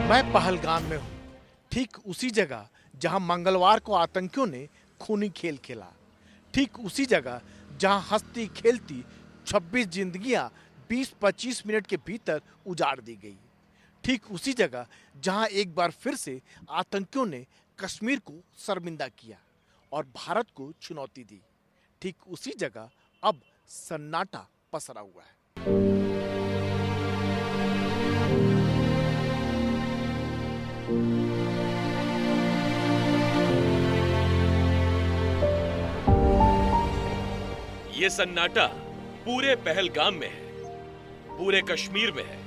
मैं पहलगाम में हूँ, ठीक उसी जगह जहाँ मंगलवार को आतंकियों ने खूनी खेल खेला, ठीक उसी जगह जहाँ हंसती खेलती 26 जिंदगियां 20-25 मिनट के भीतर उजाड़ दी गई, ठीक उसी जगह जहाँ एक बार फिर से आतंकियों ने कश्मीर को शर्मिंदा किया और भारत को चुनौती दी, ठीक उसी जगह अब सन्नाटा पसरा हुआ है। ये सन्नाटा पूरे पहलगाम में है, पूरे कश्मीर में है।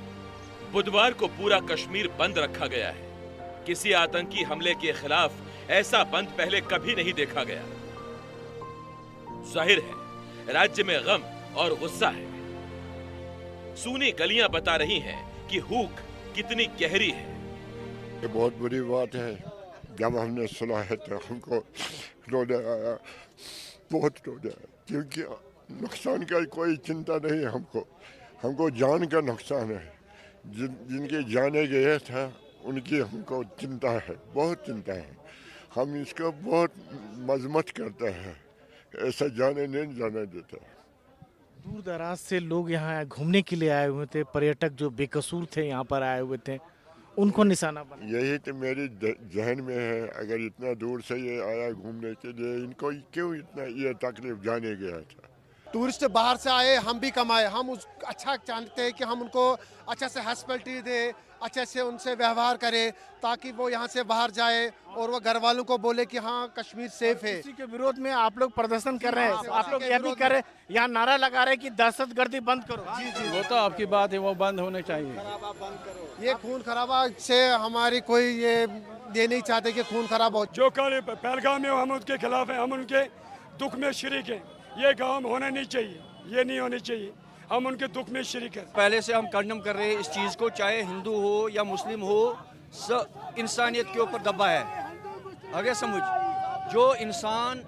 बुधवार को पूरा कश्मीर बंद रखा गया है। किसी आतंकी हमले के खिलाफ ऐसा बंद पहले कभी नहीं देखा गया। जाहिर है राज्य में गम और गुस्सा है। सूनी गलियां बता रही हैं कि हुक कितनी गहरी है। ये बहुत बुरी बात है। जब हमने सुना है तो हमको रोने आया, बहुत रोने आया, क्योंकि नुकसान का कोई चिंता नहीं है। हमको जान का नुकसान है। जिनके जाने गए था उनकी हमको चिंता है, बहुत चिंता है। हम इसको बहुत मजम्मत करते हैं, ऐसा जाने नहीं जाने देता। दूर दराज से लोग यहाँ घूमने के लिए आए हुए थे, पर्यटक जो बेकसूर थे यहाँ पर आए हुए थे, उनको निशाना बना। यही तो मेरी जहन में है। अगर इतना दूर से ये आया घूमने के लिए, इनको क्यों इतना ये तकलीफ जाने गया था। टूरिस्ट बाहर से आए, हम भी कमाए, हम उस अच्छा चाहते हैं कि हम उनको अच्छा से हॉस्पिटलिटी दें, अच्छे से उनसे व्यवहार करें, ताकि वो यहाँ से बाहर जाए और वो घर वालों को बोले कि हाँ कश्मीर सेफ है। इसी के विरोध में आप लोग प्रदर्शन कर रहे हैं, आप लोग यह भी कर रहे हैं, यहाँ नारा लगा रहे हैं कि दहशतगर्दी बंद करो। जी जी, वो तो आपकी बात है, वो बंद होने चाहिए। ये खून खराबा से हमारी कोई ये नहीं चाहते कि खून खराब हो। जो कल पहलगाम में हम उसके खिलाफ हैं, हम उनके दुख में शरीक हैं। ये काम होना नहीं चाहिए, ये नहीं होनी चाहिए। हम उनके दुख में शरीक हैं। पहले से हम कंडम कर रहे हैं इस चीज़ को, चाहे हिंदू हो या मुस्लिम हो, इंसानियत के ऊपर दबा है। आगे समझ, जो इंसान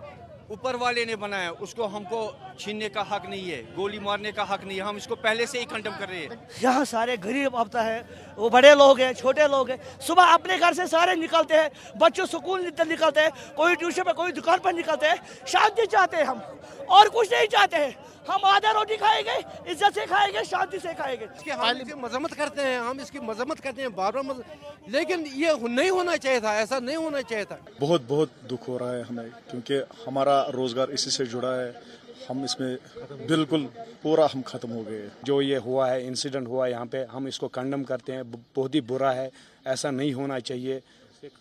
ऊपर वाले ने बनाया उसको हमको छीनने का हक नहीं है, गोली मारने का हक नहीं है। हम इसको पहले से ही कंडम कर रहे हैं। यहाँ सारे गरीब आपता है, वो बड़े लोग हैं, छोटे लोग हैं। सुबह अपने घर से सारे निकलते हैं, बच्चों स्कूल निकलते हैं, कोई ट्यूशन पे, कोई दुकान पर निकलते हैं। शांति चाहते हैं हम, और कुछ नहीं चाहते हैं। हम आधा रोटी खाएंगे, इज्जत से खाएंगे, शांति से खाएंगे। हम इसकी मजम्मत करते हैं, हम इसकी मजम्मत करते हैं बार बार, लेकिन ये नहीं होना चाहिए था, ऐसा नहीं होना चाहिए था। बहुत बहुत दुख हो रहा है हमें, क्योंकि हमारा रोजगार इसी से जुड़ा है। हम इसमें बिल्कुल पूरा हम खत्म हो गए। जो ये हुआ है, इंसिडेंट हुआ यहाँ पे, हम इसको कंडम करते हैं। बहुत ही बुरा है, ऐसा नहीं होना चाहिए।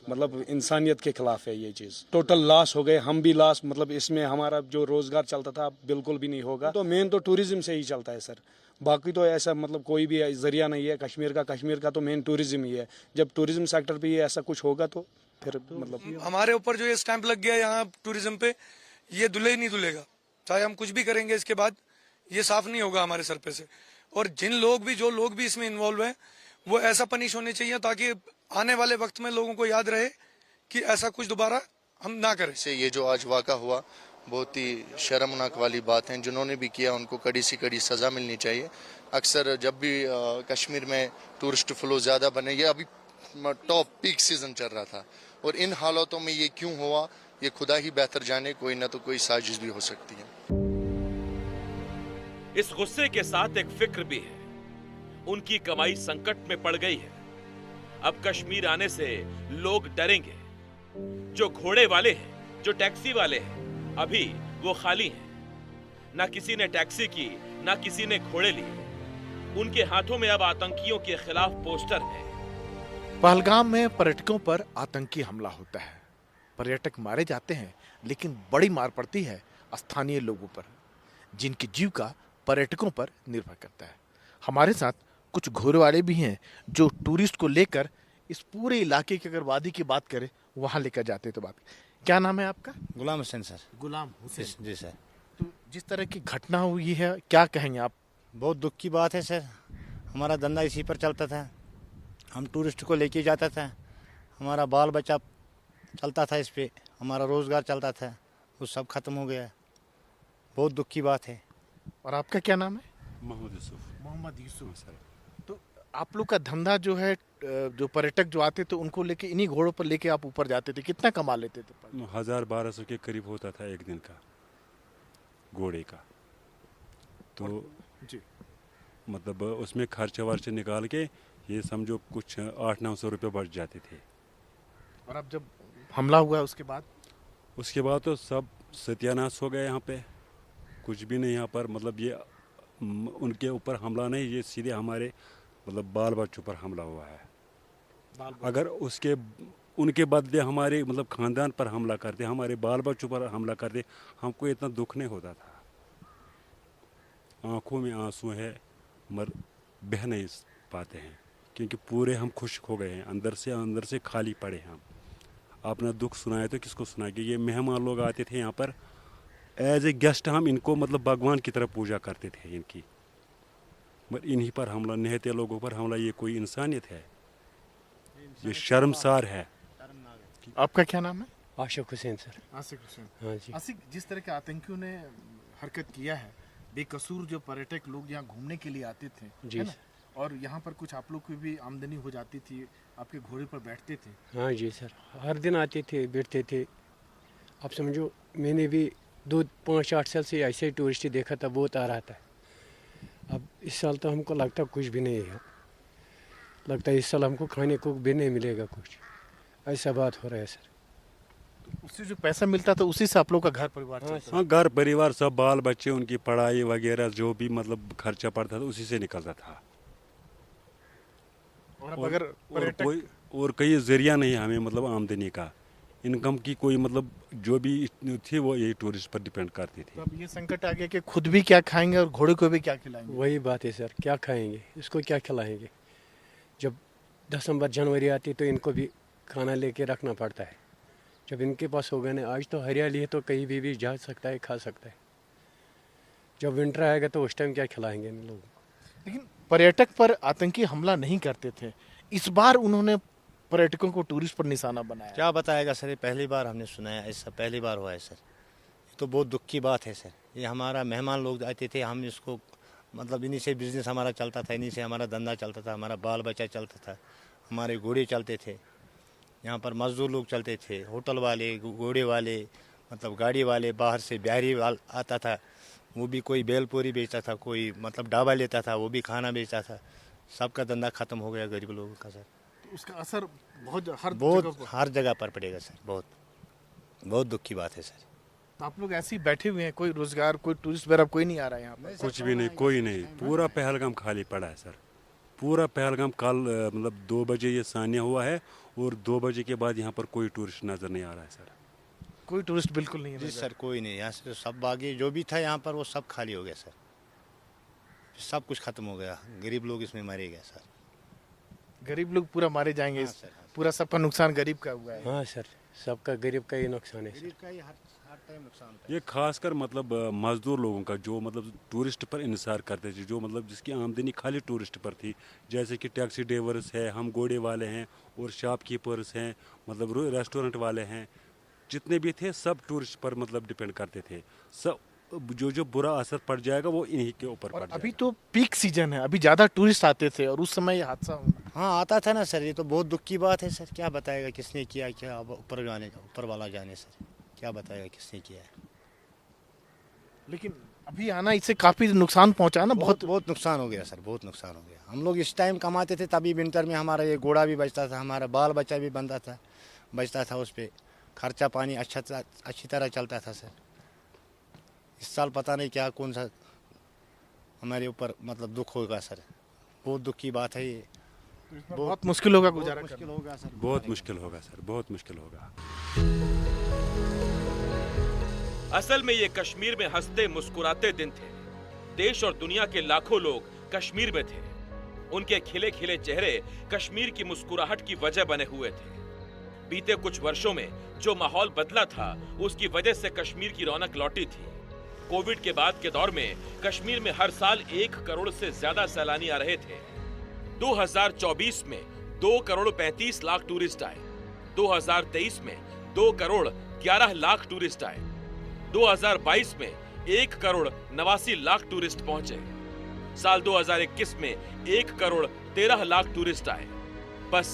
मतलब इंसानियत के खिलाफ है ये चीज़। टोटल लॉस हो गए, हम भी लॉस। मतलब इसमें हमारा जो रोजगार चलता था बिल्कुल भी नहीं होगा। तो मेन तो टूरिज्म से ही चलता है सर, बाकी तो ऐसा मतलब कोई भी जरिया नहीं है। कश्मीर का तो मेन टूरिज्म ही है। जब टूरिज्म सेक्टर पे ये ऐसा कुछ होगा तो फिर मतलब हमारे ऊपर जो ये स्टैंप लग गया यहाँ टूरिज्म पे, ये धुले ही नहीं धुलेगा। चाहे हम कुछ भी करेंगे इसके बाद, ये साफ नहीं होगा हमारे सर पे से। और जो लोग भी इसमें इन्वॉल्व हैं, वो ऐसा पनिश होने चाहिए ताकि आने वाले वक्त में लोगों को याद रहे कि ऐसा कुछ दोबारा हम ना करें। से ये जो आज वाक़ा हुआ बहुत ही शर्मनाक वाली बात है। जिन्होंने भी किया उनको कड़ी सी कड़ी सज़ा मिलनी चाहिए। अक्सर जब भी कश्मीर में टूरिस्ट फ्लो ज़्यादा बने, ये अभी टॉप पीक सीजन चल रहा था, और इन हालातों में ये क्यों हुआ ये खुदा ही बेहतर जाने। कोई ना तो कोई साजिश भी हो सकती है। इस गुस्से के साथ एक फिक्र भी है। उनकी कमाई संकट में पड़ गई है। अब कश्मीर आने से लोग डरेंगे। जो घोड़े वाले हैं, जो टैक्सी वाले हैं, अभी वो खाली हैं। ना किसी ने टैक्सी की, ना किसी ने घोड़े लिए। उनके हाथों में अब आतंकियों के खिलाफ पोस्टर है। पहलगाम में पर्यटकों पर आतंकी हमला होता है, पर्यटक मारे जाते हैं, लेकिन बड़ी मार पड़ती है स्थानीय लोगों पर, जिनकी जीविका पर्यटकों पर निर्भर करता है। हमारे साथ कुछ घोड़ेवाले भी हैं जो टूरिस्ट को लेकर इस पूरे इलाके की अगर वादी की बात करें, वहां लेकर जाते तो बात। क्या नाम है आपका? गुलाम हुसैन सर। गुलाम हुसैन जी सर। तो जिस तरह की घटना हुई है, क्या कहेंगे आप? बहुत दुख की बात है सर। हमारा धंधा इसी पर चलता था, हम टूरिस्ट को लेके जाता था, हमारा बाल बच्चा चलता था इस पे, हमारा रोजगार चलता था, वो सब खत्म हो गया। बहुत दुख की बात है। और आपका क्या नाम है? मोहम्मद यूसुफ। मोहम्मद यूसुफ। सर, तो आप लोग का धंधा जो है, जो पर्यटक जो आते थे उनको लेके इन्हीं घोड़ों पर लेके आप ऊपर जाते थे, कितना कमा लेते थे? 1000-1200 के करीब होता था एक दिन का घोड़े का। तो जी। मतलब उसमें खर्चे वर्चे निकाल के ये समझो कुछ 800-900 रुपये बच जाते थे। और अब जब हमला हुआ उसके बाद तो सब सत्यानाश हो गया यहाँ पे, कुछ भी नहीं यहाँ पर। मतलब ये उनके ऊपर हमला नहीं, ये सीधे हमारे मतलब बाल बच्चों पर हमला हुआ है। अगर उनके बदले हमारे मतलब खानदान पर हमला करते, हमारे बाल बच्चों पर हमला करते, हमको इतना दुख नहीं होता था। आंखों में आंसू है मगर बह नहीं पाते हैं, क्योंकि पूरे हम खुश हो गए हैं, अंदर से खाली पड़े हैं हम। अपना दुख सुनाए तो किसको सुनाएंगे? ये मेहमान लोग आते थे यहाँ पर एज ए गेस्ट, हम इनको मतलब भगवान की तरह पूजा करते थे इनकी, मगर इन्हीं पर हमला, निहत्ते लोगों पर हमला, ये कोई इंसानियत है? ये शर्मसार है। आपका क्या नाम है? आशिक हुसैन सर। आसिक हुसैन। हाँ जी। आसिक, जिस तरह के आतंकियों ने हरकत किया है, बेकसूर जो पर्यटक लोग यहाँ घूमने के लिए आते थे, जी है ना? और यहाँ पर कुछ आप लोग की भी आमदनी हो जाती थी, आपके घोड़े पर बैठते थे। हाँ जी सर, हर दिन आते थे, बैठते थे। आप समझो मैंने भी 2-5-8 साल से ऐसे ही टूरिस्ट देखा था, बहुत आ रहा था। अब इस साल तो हमको लगता कुछ भी नहीं है, लगता है इस साल हमको खाने को भी नहीं मिलेगा कुछ, ऐसा बात हो रहा है सर। उससे जो पैसा मिलता था उसी से आप लोग का घर परिवार चलता था? हाँ, घर परिवार सब, बाल बच्चे, उनकी पढ़ाई वगैरह जो भी मतलब खर्चा पड़ता था उसी से निकलता था। और अब अगर पर्यटक और कोई जरिया नहीं हमें मतलब आमदनी का, इनकम की कोई मतलब जो भी थी वो यही टूरिस्ट पर डिपेंड करती थी। तो अब ये संकट आ गया कि खुद भी क्या खाएंगे और घोड़े को भी क्या खिलाएंगे? वही बात है सर, क्या खाएंगे, इसको क्या खिलाएंगे? जब दिसंबर जनवरी आती तो इनको भी खाना लेके रखना पड़ता है। जब इनके पास होगा ना, आज तो हरियाली है तो कहीं भी जा सकता है, खा सकता है। जब विंटर आएगा तो उस टाइम क्या खिलाएंगे इन लोगों को? लेकिन पर्यटक पर आतंकी हमला नहीं करते थे, इस बार उन्होंने पर्यटकों को टूरिस्ट पर निशाना बनाया। क्या बताएगा सर, ये पहली बार हमने सुना है, ऐसा पहली बार हुआ है सर। ये तो बहुत दुख की बात है सर। ये हमारा मेहमान लोग आते थे, हम इसको मतलब इन्हीं से बिजनेस हमारा चलता था, इन्हीं से हमारा धंधा चलता था, हमारा बाल बच्चा चलता था, हमारे घोड़े चलते थे। यहाँ पर मजदूर लोग चलते थे, होटल वाले, घोड़े वाले, मतलब गाड़ी वाले, बाहर से बिहारी आता था, वो भी कोई बेलपूरी बेचता था, कोई मतलब ढाबा लेता था, वो भी खाना बेचता था। सबका धंधा खत्म हो गया गरीब लोगों का सर। तो उसका असर बहुत हर जगह पर पड़ेगा सर। बहुत दुख की बात है सर। तो आप लोग ऐसे ही बैठे हुए हैं, कोई रोजगार, कोई टूरिस्ट वगैरह कोई नहीं आ रहा है यहाँ पर? कुछ भी नहीं, कोई नहीं। पूरा पहलगाम खाली पड़ा है सर, पूरा पहलगाम। कल मतलब 2 बजे ये सान्या हुआ है और 2 बजे के बाद यहाँ पर कोई टूरिस्ट नजर नहीं आ रहा है सर। कोई टूरिस्ट बिल्कुल नहीं है? जी सर, कोई नहीं। यहाँ से सब बागी जो भी था यहाँ पर वो सब खाली हो गया सर, सब कुछ खत्म हो गया। गरीब लोग इसमें मारे गए सर। गरीब लोग पूरा मारे जाएंगे? हाँ सर, हाँ। पूरा सबका नुकसान गरीब का हुआ है? हाँ सर, सबका गरीब का ही नुकसान है सर। गरीब का ही हर टाइम नुकसान होता है। ये खासकर मतलब मजदूर लोगों का जो मतलब टूरिस्ट पर इंतजार करते थे, जो मतलब जिसकी आमदनी खाली टूरिस्ट पर थी, जैसे कि टैक्सी ड्राइवर्स है, हम घोड़े वाले हैं और शॉपकीपर्स हैं, मतलब रेस्टोरेंट वाले हैं, जितने भी थे सब टूरिस्ट पर मतलब डिपेंड करते थे। सब जो बुरा असर पड़ जाएगा वो इन्हीं के ऊपर पड़ जाएगा। अभी तो पीक सीजन है, अभी ज्यादा टूरिस्ट आते थे और उस समय ये हादसा हुआ। हाँ, आता था ना सर। ये तो बहुत दुख की बात है सर। क्या बताएगा किसने किया, क्या अब ऊपर वाला जाने सर, क्या बताएगा किसने किया है। लेकिन अभी आना इससे काफी नुकसान पहुंचा ना, बहुत नुकसान हो गया सर, बहुत नुकसान हो गया। हम लोग इस टाइम कमाते थे, तभी विंटर में हमारा ये घोड़ा भी बचता था, हमारा बाल बच्चा भी बचता था, उस पर खर्चा पानी अच्छी तरह चलता था सर। इस साल पता नहीं क्या कौन सा हमारे ऊपर मतलब दुख होगा सर। बहुत दुख की बात है ये। बहुत मुश्किल होगा गुजारा करना। मुश्किल होगा सर, बहुत मुश्किल होगा सर, बहुत मुश्किल होगा। असल में ये कश्मीर में हंसते मुस्कुराते दिन थे। देश और दुनिया के लाखों लोग कश्मीर में थे। उनके खिले खिले चेहरे कश्मीर की मुस्कुराहट की वजह बने हुए थे। बीते कुछ वर्षों में जो माहौल बदला था, उसकी वजह से कश्मीर की रौनक लौटी थी। कोविड के बाद के दौर में कश्मीर में हर साल 1 करोड़ से ज्यादा सैलानी आ रहे थे। 2024 में 2 करोड़ 35 लाख टूरिस्ट आए। 2023 में 2 करोड़ 11 लाख टूरिस्ट आए। 2022 में 1 करोड़ 89 लाख टूरिस्ट पहुंचे। साल 2021 में 1 करोड़ 13 लाख टूरिस्ट आए। बस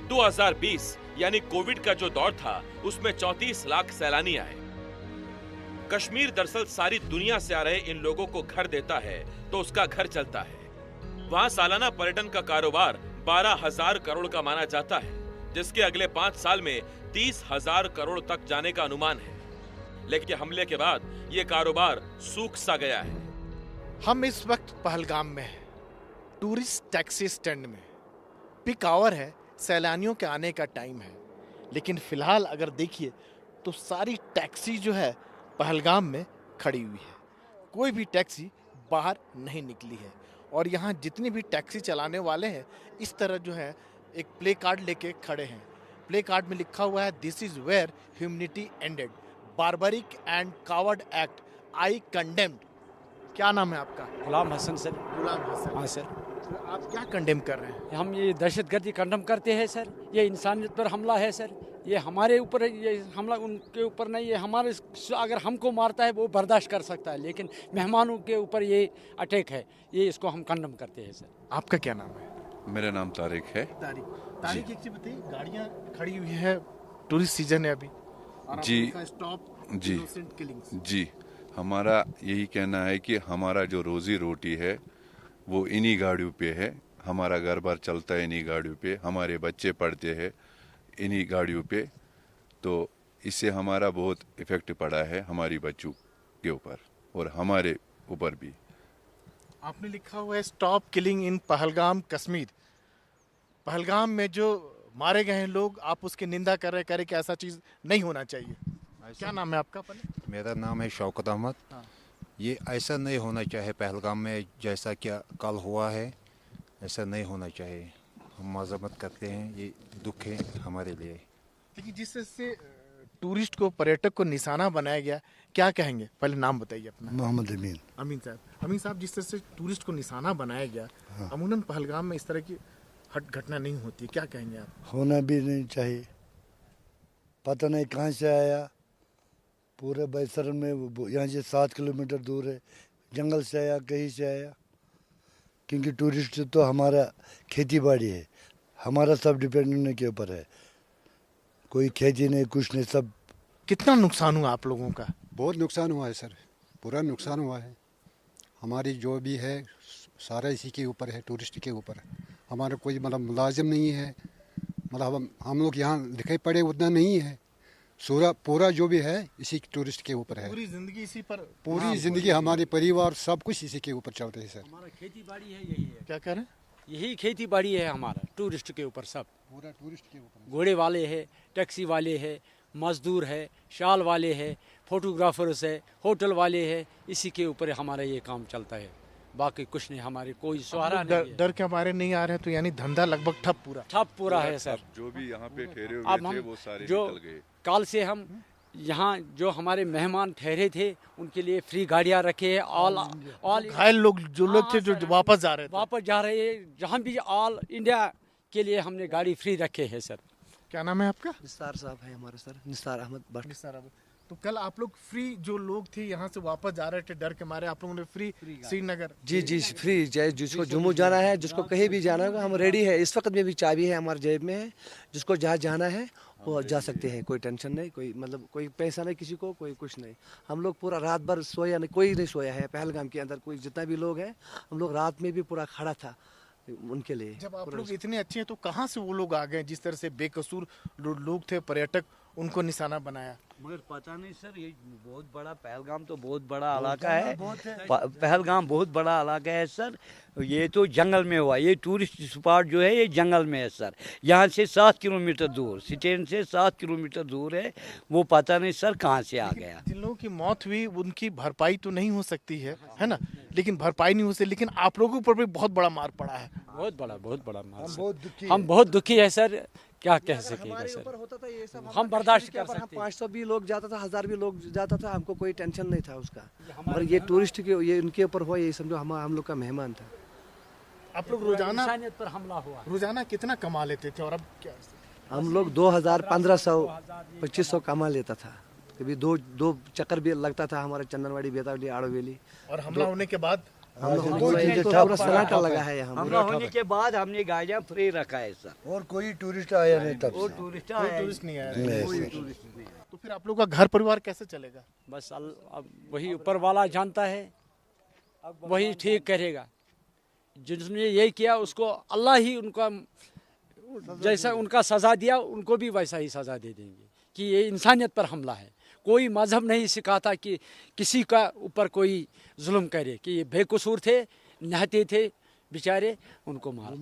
2020 यानी कोविड का जो दौर था उसमें 34 लाख सैलानी आए। कश्मीर दरअसल सारी दुनिया से आ रहे इन लोगों को घर देता है तो उसका घर चलता है। वहाँ सालाना पर्यटन का कारोबार 12,000 करोड़ का माना जाता है, जिसके अगले 5 साल में 30,000 करोड़ तक जाने का अनुमान है। लेकिन हमले के बाद ये कारोबार सूख सा गया है। हम इस वक्त पहलगाम में हैं, टूरिस्ट टैक्सी स्टैंड में। पीक आवर है, सैलानियों के आने का टाइम है, लेकिन फिलहाल अगर देखिए तो सारी टैक्सी जो है पहलगाम में खड़ी हुई है। कोई भी टैक्सी बाहर नहीं निकली है और यहाँ जितने भी टैक्सी चलाने वाले हैं इस तरह जो है एक प्ले कार्ड लेके खड़े हैं। प्ले कार्ड में लिखा हुआ है this is where humanity ended, barbaric and coward act I condemned. क्या नाम है आपका? गुलाम हसन सर। गुलाम हसन। हाँ सर। तो आप क्या कंडेम कर रहे हैं? हम ये दहशतगर्दी कंडेम करते हैं सर। ये इंसानियत पर हमला है सर। ये हमारे ऊपर, ये हमला उनके ऊपर नहीं, ये हमारे, अगर हमको मारता है वो बर्दाश्त कर सकता है, लेकिन मेहमानों के ऊपर ये अटैक है, ये इसको हम कंडेम करते हैं सर। आपका क्या नाम है? मेरा नाम तारिक है। तारिक एक चीज बताइए, गाड़ियाँ खड़ी हुई है, टूरिस्ट सीजन है अभी और जी स्टॉप जी जी, हमारा यही कहना है कि हमारा जो रोजी रोटी है वो इन्हीं गाड़ियों पे है। हमारा घर बार चलता है इन्हीं गाड़ियों पे, हमारे बच्चे पढ़ते हैं इन्हीं गाड़ियों पे, तो इससे हमारा बहुत इफेक्ट पड़ा है हमारी बच्चों के ऊपर और हमारे ऊपर भी। आपने लिखा हुआ है स्टॉप किलिंग इन पहलगाम कश्मीर। पहलगाम में जो मारे गए हैं लोग, आप उसकी निंदा कर रहे कि ऐसा चीज नहीं होना चाहिए। क्या नाम है आपका? मेरा नाम है शौकत अहमद। ये ऐसा नहीं होना चाहिए पहलगाम में, जैसा क्या कल हुआ है ऐसा नहीं होना चाहिए। हम मजम्मत करते हैं, ये दुख है हमारे लिए। लेकिन जिससे टूरिस्ट को, पर्यटक को निशाना बनाया गया, क्या कहेंगे? पहले नाम बताइए अपना। मोहम्मद अमीन। अमीन साहब, अमीन साहब, जिस तरह से टूरिस्ट को निशाना बनाया गया, अमूमन पहलगाम में इस तरह की हट घटना नहीं होती, क्या कहेंगे आप? होना भी नहीं चाहिए। पता नहीं कहाँ से आया, पूरे बैसरन में, यहाँ से 7 किलोमीटर दूर है, जंगल से आया, कहीं से आया। क्योंकि टूरिस्ट तो हमारा खेती बाड़ी है, हमारा सब डिपेंड उन्हीं के ऊपर है। कोई खेती नहीं, कुछ नहीं, सब। कितना नुकसान हुआ आप लोगों का? बहुत नुकसान हुआ है सर, पूरा नुकसान हुआ है। हमारी जो भी है सारा इसी के ऊपर है, टूरिस्ट के ऊपर। हमारा कोई मतलब मुलाजिम नहीं है, मतलब हम लोग यहाँ लिखे पड़े उतना नहीं है। पूरा जो भी है इसी टूरिस्ट के ऊपर है। पूरी जिंदगी इसी पर, पूरी जिंदगी हमारे परिवार सब कुछ इसी के ऊपर चलते हैं सर। हमारा खेती बाड़ी है, यही है। क्या कह रहे हैं? यही खेती बाड़ी है हमारा, टूरिस्ट के ऊपर सब। पूरा टूरिस्ट के ऊपर, घोड़े वाले है, टैक्सी वाले है, मजदूर है, शाल वाले है, फोटोग्राफर्स है, होटल वाले है, इसी के ऊपर हमारा ये काम चलता है। बाकी कुछ नहीं, हमारे कोई सहारा नहीं है। डर के हमारे नहीं आ रहे हैं, तो यानी धंधा लगभग ठप पूरा है सर। जो भी यहाँ पे ठहरे हुए थे वो सारे निकल गए। कल से हम यहाँ जो हमारे मेहमान ठहरे थे उनके लिए फ्री गाड़ियाँ रखे हैं। ऑल घायल लोग जो लोग थे जो वापस जा रहे हैं, जहाँ भी ऑल इंडिया के लिए हमने गाड़ी फ्री रखे हैं सर। क्या नाम है आपका? निसार साहब है हमारे सर, निसार अहमद भट्ट। निसार अहमद। तो कल आप लोग फ्री, जो लोग थे यहाँ से वापस जा रहे थे डर के मारे, आप लोगों ने फ्री श्रीनगर? जी जी फ्री, जिसको जम्मू जाना है, जिसको कहीं भी जाना होगा, हम रेडी है। इस वक्त में भी चाबी है हमारे जेब में है, जिसको जहाँ जाना है वो जा सकते हैं, कोई टेंशन नहीं, कोई मतलब कोई पैसा नहीं किसी को, कोई कुछ नहीं। हम लोग पूरा रात भर सोया नहीं, कोई नहीं सोया है पहलगाम के अंदर। कोई जितना भी लोग हैं, हम लोग रात में भी पूरा खड़ा था उनके लिए। जब आप लोग इतने अच्छे हैं तो कहाँ से वो लोग आ गए जिस तरह से बेकसूर लोग थे, पर्यटक, उनको निशाना बनाया? मगर पता नहीं सर, ये बहुत बड़ा पहलगाम तो बहुत बड़ा इलाका है। पहलगाम बहुत बड़ा इलाका है सर। ये तो जंगल में हुआ, ये टूरिस्ट स्पॉट जो है ये जंगल में है सर। यहाँ से 7 किलोमीटर दूर, स्टैंड से 7 किलोमीटर दूर है। वो पता नहीं सर कहाँ से आ गया। जिन लोगों की मौत हुई उनकी भरपाई तो नहीं हो सकती है ना? लेकिन भरपाई नहीं हो सकती, लेकिन आप लोगों पर भी बहुत बड़ा मार पड़ा है। बहुत बड़ा मार। हम बहुत दुखी है सर, क्या कह सकेगा सर। हम बर्दाश्त कर सकते हैं। 500 भी लोग जाता था, 1000 भी लोग जाता था, हमको कोई टेंशन नहीं था उसका। और ये टूरिस्ट के, ये उनके ऊपर हुआ, ये समझो हम लोग का मेहमान था। आप लोग रोजाना इंसानियत पर हमला हुआ, रोजाना कितना कमा लेते थे और अब क्या? हम लोग 2000, 1500, 2500 कमा लेता था। कभी दो चक्कर भी लगता था हमारे चंदनवाड़ी, बेतावली, आड़ोवेली। और हमला होने के बाद पूरा सन्नाटा लगा है यहाँ। हमला होने के बाद हमने गाड़ियाँ फ्री रखा है सर। और कोई टूरिस्ट आया नहीं तब और से। टूरिस्ट कोई आया टूरिस्ट नहीं आया। कोई टूरिस्ट नहीं आया। तो फिर आप लोग का घर परिवार कैसे चलेगा? बस अब वही ऊपर वाला जानता है, वही ठीक करेगा। जिसने यही किया उसको अल्लाह ही उनका जैसा उनका सज़ा दिया उनको भी वैसा ही सज़ा दे देंगे कि ये इंसानियत पर हमला है। कोई मजहब नहीं सिखाता कि किसी का ऊपर कोई जुल्म करे, कि ये बेकसूर थे, नहाते थे बेचारे, उनको मार।